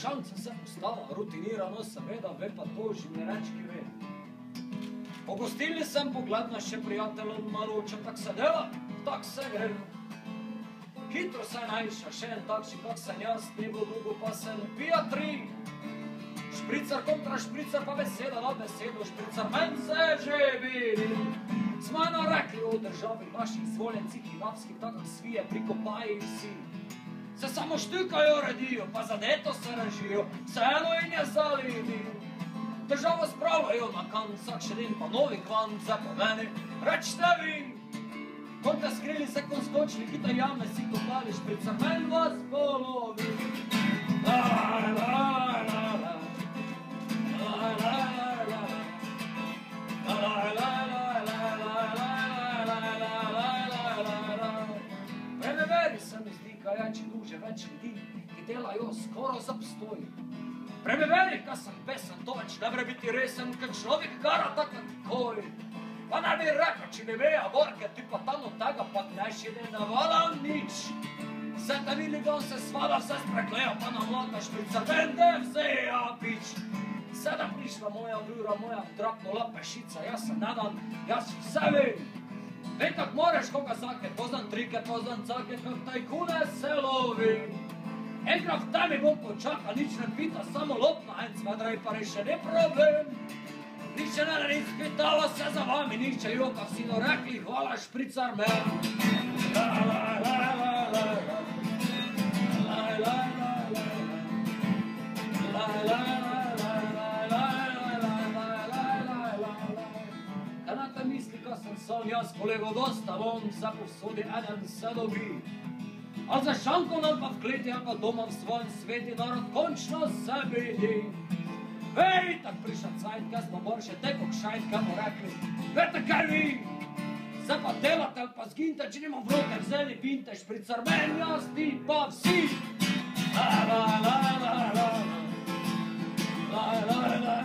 šanca se postala, rutinirano seveda, ve pa to že mi reč, ki ve. Po gostilni sem pogledala še prijateljem naroča, tak se dela, tak se gre. Hitro se najša, še en takši, kak sem jaz, ni bo dolgo pa se napija 3. Špricar kontra špricar, pa beseda na besedo, špricar men se že vidi. Smo eno rekli o državi naših zvoljencih in napskih, takak svije prikopaji vsi. Se samo štukajo, redijo, pa zadeto se režijo, vseeno in je zalidijo. Državo spravljajo na kancak, še din pa novi kvance po meni, rečte vi. Kon te skrili se kon skočili, hita jame si kopali, špricar men vas polovi. La la la la la, la la la la, la la la la. Premeveri se mi zdi, kaj jači duže več ljudi, ki delajo skoro za obstoj. Premeveri, kaj sem pesen, to več ne vre biti resen, kad človek gara tako takoj. Pa ne bi rekel, če bi veja vorke, ti pa tam od tega pa kneš ne navalam nič. Se te vili, da on se svada vse spreklejo, pa nam lata špricar, vende vzeja pič. Sedem prišla moja vrura, moja drapnola pešica, jaz se nadam, jaz vse vem. Vem, kak moreš koga zake, poznam trike, poznam cake, kak tajkune se lovi. Enkrat v tebi bom počakal, nič ne pita, samo lopna en cvedrej, pa reše ne problem. Niče ne izpitala se za vami, niče joka, vsi no rekli, hvala špricar me. La la la la la, la la la la, la la la la. Kanata misli, ko sem sol, jaz kolego dosta bom, za povsodi eden se dobi. A za šankom nam pa v kleti, a pa doma v svojem sveti narod končno se vidi. Vej, tak prišla cajt, kaj smo borše, teko kšajt, kaj mu rekli. Vete kaj vi, se pa delate ali pa zginite, če nima v roke vzeli binte, špricar men, jaz, ti pa vsi. La la la la la, la la la la.